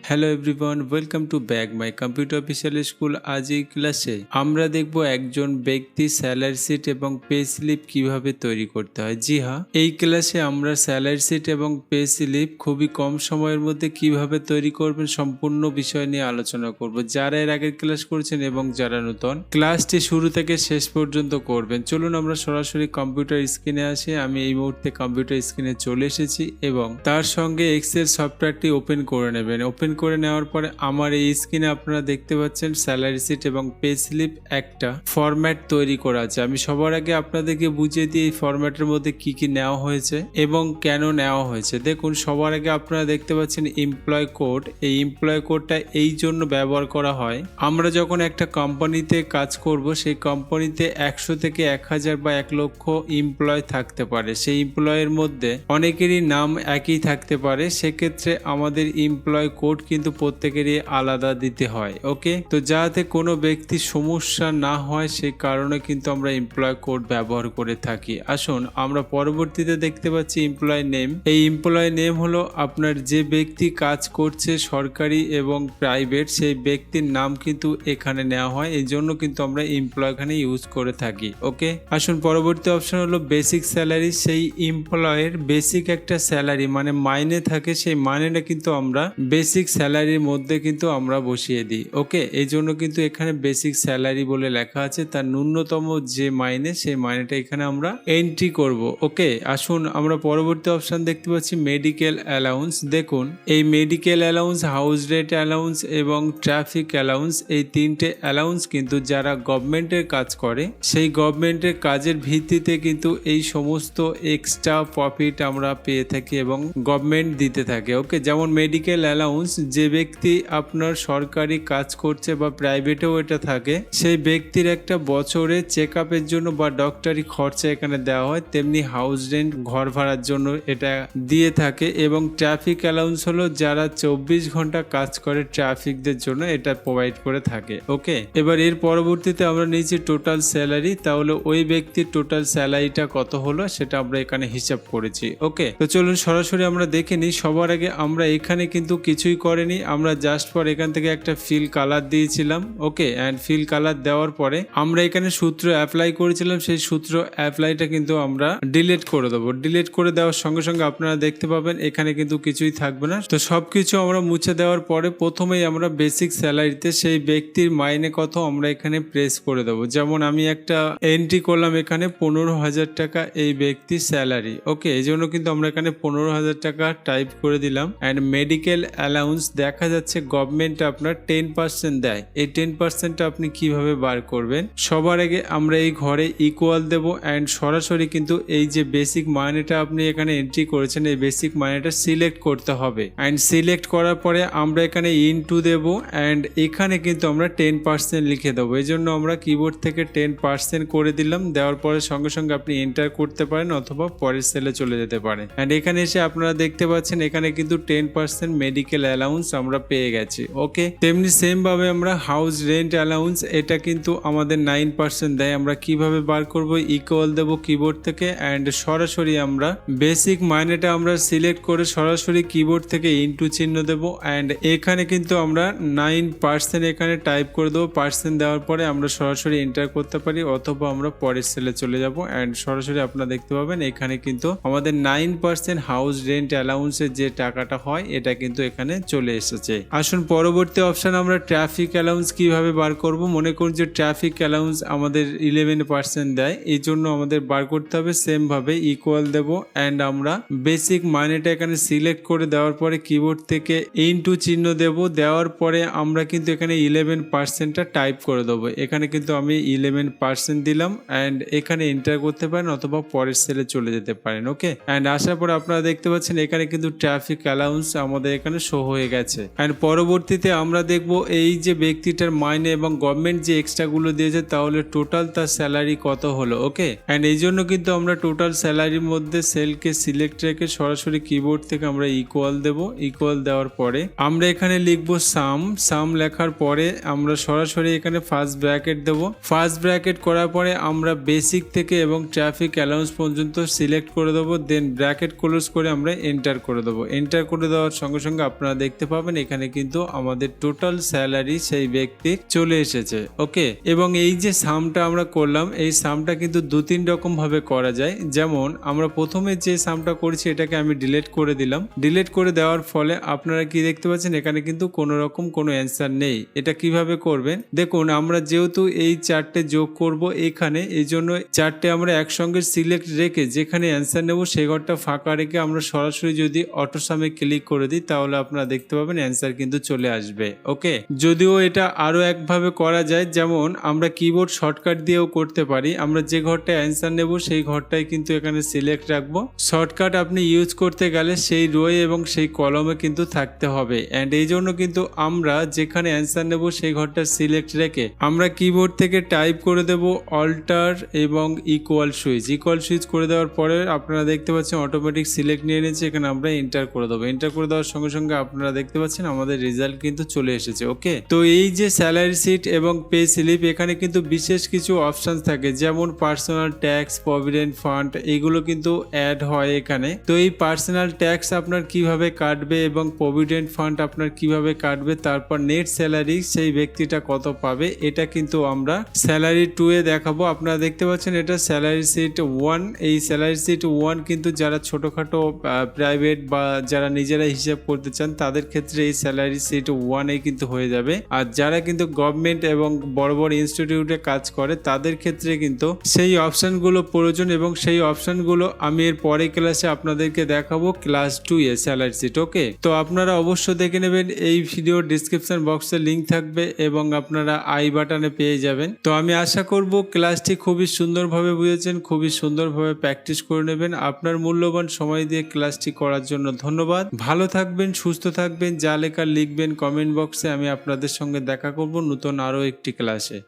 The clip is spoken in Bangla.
Hello everyone, welcome to back my computer official school. আজ এই ক্লাসে আমরা দেখব একজন ব্যক্তি স্যালারি শিট এবং পে স্লিপ কিভাবে তৈরি করতে হয়। জি হ্যাঁ, এই ক্লাসে আমরা স্যালারি শিট এবং পে স্লিপ খুবই কম সময়ের মধ্যে কিভাবে তৈরি করবেন সম্পূর্ণ বিষয় নিয়ে আলোচনা করব। যারা এর আগের ক্লাস করেছেন এবং যারা নতুন, ক্লাসটি শুরু থেকে শেষ পর্যন্ত করবেন। চলুন আমরা সরাসরি কম্পিউটার স্ক্রিনে আসি। আমি এই মুহূর্তে কম্পিউটার স্ক্রিনে চলে এসেছি এবং তার সঙ্গে এক্সেল সফটওয়্যারটি ওপেন করে নেবেন। ওপেন করে নেওয়ার পরে আমার এই স্ক্রিনে আপনারা দেখতে পাচ্ছেন স্যালারি শিট এবং পে স্লিপ একটা ফরম্যাট তৈরি করা আছে। আমি সবার আগে আপনাদেরকে বুঝিয়ে দিই এই ফরম্যাটের মধ্যে কি কি নেওয়া হয়েছে এবং কেন নেওয়া হয়েছে। দেখুন, সবার আগে আপনারা দেখতে পাচ্ছেন এমপ্লয় কোড। এই এমপ্লয় কোডটা এই জন্য ব্যবহার করা হয়, আমরা যখন একটা কোম্পানিতে কাজ করব সেই কোম্পানিতে 100 থেকে 1000 বা 1 লক্ষ এমপ্লয় থাকতে পারে। সেই এমপ্লয়ের মধ্যে অনেকেরই নাম একই থাকতে পারে, সেক্ষেত্রে আমাদের এমপ্লয় কোড কিন্তু প্রত্যেকেরই আলাদা দিতে হয়। ওকে, তো যাতে কোনো ব্যক্তি সমস্যা না হয় সেই কারণে কিন্তু আমরা এমপ্লয় কোড ব্যবহার করে থাকি। আসুন আমরা পরবর্তীতে দেখতে পাচ্ছি এমপ্লয় নেম। এই এমপ্লয় নেম হলো আপনার যে ব্যক্তি কাজ করছে সরকারি এবং প্রাইভেট, সেই ব্যক্তির নাম কিন্তু এখানে নেওয়া হয়। এই জন্য কিন্তু আমরা এমপ্লয় এখানে ইউজ করে থাকি। ওকে, আসুন পরবর্তী অপশন হলো বেসিক স্যালারি। সেই এমপ্লয়ের বেসিক একটা স্যালারি মানে মাইনে থাকে, সেই মাইনেটা কিন্তু আমরা বেসিক স্যালারির মধ্যে কিন্তু আমরা বসিয়ে দিই। ওকে, এই জন্য কিন্তু এখানে বেসিক স্যালারি বলে লেখা আছে, তার ন্যূনতম যে মাইনে সেই মাইনেটা এখানে আমরা এন্ট্রি করব। ওকে, আসুন আমরা পরবর্তী অপশন দেখতে পাচ্ছি মেডিকেল অ্যালাউন্স। দেখুন, এই medical allowance, house rent allowance এবং ট্রাফিক অ্যালাউন্স, এই তিনটে অ্যালাউন্স কিন্তু যারা গভর্নমেন্টের কাজ করে সেই গভর্নমেন্টের কাজের ভিত্তিতে কিন্তু এই সমস্ত এক্সট্রা প্রফিট আমরা পেয়ে থাকি এবং গভর্নমেন্ট দিতে থাকে। ওকে, যেমন মেডিকেল অ্যালাউন্স, যে ব্যক্তি আপনার সরকারি কাজ করছে বা প্রাইভেটেও এটা থাকে, সেই ব্যক্তির একটা বছরে চেক আপের জন্য বা ডক্টরি খরচা এখানে দেওয়া হয়। তেমনি হাউস রেন্ট, ঘর ভাড়ার জন্য এটা দিয়ে থাকে। এবং ট্রাফিক অ্যালাউন্স হলো যারা 24 ঘন্টা কাজ করে ট্রাফিকদের জন্য এটা প্রোভাইড করে থাকে। ওকে, এবার এর পরবর্তীতে আমরা নিয়েছি টোটাল স্যালারি। তাহলে ওই ব্যক্তির টোটাল স্যালারিটা কত হলো সেটা আমরা এখানে হিসাব করেছি। ওকে, তো চলুন সরাসরি আমরা দেখে নিই। সবার আগে আমরা এখানে কিন্তু কিছুই করিনি, আমরা জাস্ট পর এখান থেকে একটা ফিল কালার দিয়েছিলাম। ওকে, অ্যান্ড ফিল কালার দেওয়ার পরে আমরা এখানে সূত্র অ্যাপ্লাই করেছিলাম, সেই সূত্র অ্যাপ্লাইটা কিন্তু আমরা ডিলিট করে দেবো। ডিলিট করে দেওয়ার সঙ্গে সঙ্গে আপনারা দেখতে পাবেন এখানে কিন্তু কিছুই থাকবে না। তো সবকিছু আমরা মুছে দেওয়ার পরে প্রথমেই আমরা বেসিক স্যালারিতে সেই ব্যক্তির মাইনে কত আমরা এখানে প্রেস করে দেবো। যেমন আমি একটা এন্ট্রি করলাম এখানে 15,000 টাকা এই ব্যক্তির স্যালারি। ওকে, এই জন্য কিন্তু আমরা এখানে 15,000 টাকা টাইপ করে দিলাম। অ্যান্ড মেডিকেল অ্যালাউন্স দেখা যাচ্ছে গভর্নমেন্ট আপনার 10% দেয়। এই 10%টা আপনি কিভাবে বার করবেন? সবার আগে আমরা এই ঘরে ইকুয়াল দেব অ্যান্ড সরাসরি কিন্তু এই যে বেসিক মাইনেটা আপনি এখানে এন্ট্রি করেছেন এই বেসিক মাইনেটা সিলেক্ট করতে হবে। অ্যান্ড সিলেক্ট করার পরে আমরা এখানে ইনটু দেব অ্যান্ড এখানে কিন্তু আমরা 10% লিখে দেবো। এই জন্য আমরা কিবোর্ড থেকে 10% করে দিলাম। দেওয়ার পরে সঙ্গে সঙ্গে আপনি এন্টার করতে পারেন অথবা পরের সেলে চলে যেতে পারেন। অ্যান্ড এখানে এসে আপনারা দেখতে পাচ্ছেন এখানে কিন্তু 10% মেডিকেল অ্যালাউন্স আমরা পেয়ে গেছি। ওকে, তেমনি সেম ভাবে আমরা হাউস রেন্ট অ্যালাউন্স, এটা কিন্তু আমাদের 9% দেয়। আমরা কিভাবে বার করব? ইকুয়াল দেব কিবোর্ড থেকে অ্যান্ড সরাসরি আমরা বেসিক মাইনেটা আমরা সিলেক্ট করে সরাসরি কিবোর্ড থেকে ইনটু চিহ্ন দেব অ্যান্ড এখানে কিন্তু আমরা 9% এখানে টাইপ করে দেবো। পার্সেন্ট দেওয়ার পরে আমরা সরাসরি এন্টার করতে পারি অথবা আমরা পরের সেলে চলে যাব অ্যান্ড সরাসরি আপনারা দেখতে পাবেন এখানে কিন্তু আমাদের 9% হাউস রেন্ট অ্যালাউন্সের যে টাকাটা হয় এটা কিন্তু এখানে চলে এসেছে। আসুন পরবর্তী অপশন আমরা ট্রাফিক অ্যালাউন্স কিভাবে বার করব। মনে করুন যে ট্রাফিক অ্যালাউন্স আমাদের 11% দেয়, এই জন্য আমাদের বার করতে হবে সেম ভাবে ইকুয়াল দেব অ্যান্ড আমরা বেসিক মাইনেটা এখানে সিলেক্ট করে দেওয়ার পরে কিবোর্ড থেকে ইনটু চিহ্ন দেব। দেওয়ার পরে আমরা কিন্তু এখানে 11%টা টাইপ করে দেবো। এখানে কিন্তু আমি 11% দিলাম অ্যান্ড এখানে এন্টার করতে পারেন অথবা পরের সেলে চলে যেতে পারেন। ওকে, অ্যান্ড আসার পরে আপনারা দেখতে পাচ্ছেন এখানে কিন্তু ট্রাফিক অ্যালাউন্স আমাদের এখানে শো হয়ে গেছে। অ্যান্ড পরবর্তীতে আমরা দেখব এই যে ব্যক্তিটার মাইনে এবং গভর্নমেন্ট যে এক্সট্রা গুলো দিয়েছে তাহলে টোটাল তার স্যালারি কত হলো। ওকে, অ্যান্ড এই জন্য কিন্তু আমরা টোটাল স্যালারির মধ্যে সেলকে সিলেক্ট রেখে সরাসরি কিবোর্ড থেকে আমরা ইকুয়াল দেব। ইকুয়াল দেওয়ার পরে আমরা এখানে লিখবো সাম। সাম লেখার পরে আমরা সরাসরি এখানে ফার্স্ট ব্র্যাকেট দেব। ফার্স্ট ব্র্যাকেট করার পরে আমরা বেসিক থেকে এবং ট্রাফিক অ্যালাউন্স পর্যন্ত সিলেক্ট করে দেবো। দেন ব্র্যাকেট ক্লোজ করে আমরা এন্টার করে দেবো। এন্টার করে দেওয়ার সঙ্গে সঙ্গে আপনারা দেখতে দেখতে পাবেন এখানে কিন্তু আমাদের টোটাল স্যালারি সেই ব্যক্তির চলে এসেছে। ওকে, এবং এই যে সামটা আমরা করলাম, এই সামটা কিন্তু 2-3 রকম ভাবে করা যায়। যেমন আমরা প্রথমে যে সামটা করেছি এটাকে আমি ডিলিট করে দিলাম। ডিলিট করে দেওয়ার ফলে আপনারা কি দেখতে পাচ্ছেন এখানে কিন্তু কোনো রকম কোনো অ্যান্সার নেই। এটা কিভাবে করবেন দেখুন, আমরা যেহেতু এই চারটে যোগ করব এখানে, এই জন্য চারটে আমরা একসঙ্গে সিলেক্ট রেখে যেখানে অ্যান্সার নেব সেই ঘরটা ফাঁকা রেখে আমরা সরাসরি যদি অটো সামে ক্লিক করে দিই তাহলে আপনারা দেখতে পাবেন অ্যান্সার কিন্তু চলে আসবে। ওকে, যদিও এটা আরো একভাবে করা যায়, যেমন আমরা কিবোর্ড শর্টকাট দিয়েও করতে পারি। আমরা যে ঘরটা অ্যান্সার নেব সেই ঘরটাই কিন্তু এখানে সিলেক্ট রাখবো। শর্টকাট আপনি ইউজ করতে গেলে সেই রোয়ে এবং সেই কলমে কিন্তু থাকতে হবে, এন্ড এই জন্য কিন্তু আমরা যেখানে অ্যান্সার নেব সেই ঘরটা সিলেক্ট রেখে আমরা কিবোর্ড থেকে টাইপ করে দেব অল্টার এবং ইকুয়াল সুইচ করে দেওয়ার পরে আপনারা দেখতে পাচ্ছেন অটোমেটিক সিলেক্ট নিয়ে নিয়েছে। এখানে আমরা এন্টার করে দেবো। এন্টার করে দেওয়ার সঙ্গে সঙ্গে আপনারা দেখতে পাচ্ছেন আমাদের রেজাল্ট কিন্তু চলে এসেছে। ওকে, তো এই যে স্যালারি শিট এবং পে স্লিপ, এখানে কিন্তু বিশেষ কিছু অপশন থাকে, যেমন পার্সোনাল ট্যাক্স, প্রভিডেন্ট ফান্ড, এগুলো কিন্তু অ্যাড হয় এখানে। তো এই পার্সোনাল ট্যাক্স আপনার কিভাবে কাটবে এবং প্রভিডেন্ট ফান্ড আপনার কিভাবে কাটবে, তারপর নেট স্যালারি সেই ব্যক্তিটা কত পাবে, এটা কিন্তু আমরা স্যালারি 2 এ দেখাবো। আপনারা দেখতে পাচ্ছেন এটা স্যালারি শিট 1। এই স্যালারি শিট 1 কিন্তু যারা ছোটখাটো প্রাইভেট বা যারা নিজেরা হিসাব করতে চান তাদের ক্ষেত্রে এই স্যালারি শিট 1 এ কিন্তু হয়ে যাবে। আর যারা কিন্তু গভর্নমেন্ট এবং বড় বড় ইনস্টিটিউটে কাজ করে তাদের ক্ষেত্রে কিন্তু সেই অপশনগুলো প্রয়োজন, এবং সেই অপশনগুলো আমি এর পরে ক্লাসে আপনাদেরকে দেখাবো ক্লাস 2 এ স্যালারি শিট। ওকে, তো আপনারা অবশ্যই দেখে নেবেন, এই ভিডিও ডিসক্রিপশন বক্সে লিংক থাকবে এবং আপনারা আই বাটনে পেয়ে যাবেন। তো আমি আশা করব ক্লাসটি খুবই সুন্দরভাবে বুঝেছেন, খুবই সুন্দরভাবে প্র্যাকটিস করে নেবেন। আপনার মূল্যবান সময় দিয়ে ক্লাসটি করার জন্য ধন্যবাদ। ভালো থাকবেন, সুস্থ থাকবেন, যা লেখা লিখবেন কমেন্ট বক্সে। আমি আপনাদের সঙ্গে দেখা করব নতুন আরও একটি ক্লাসে।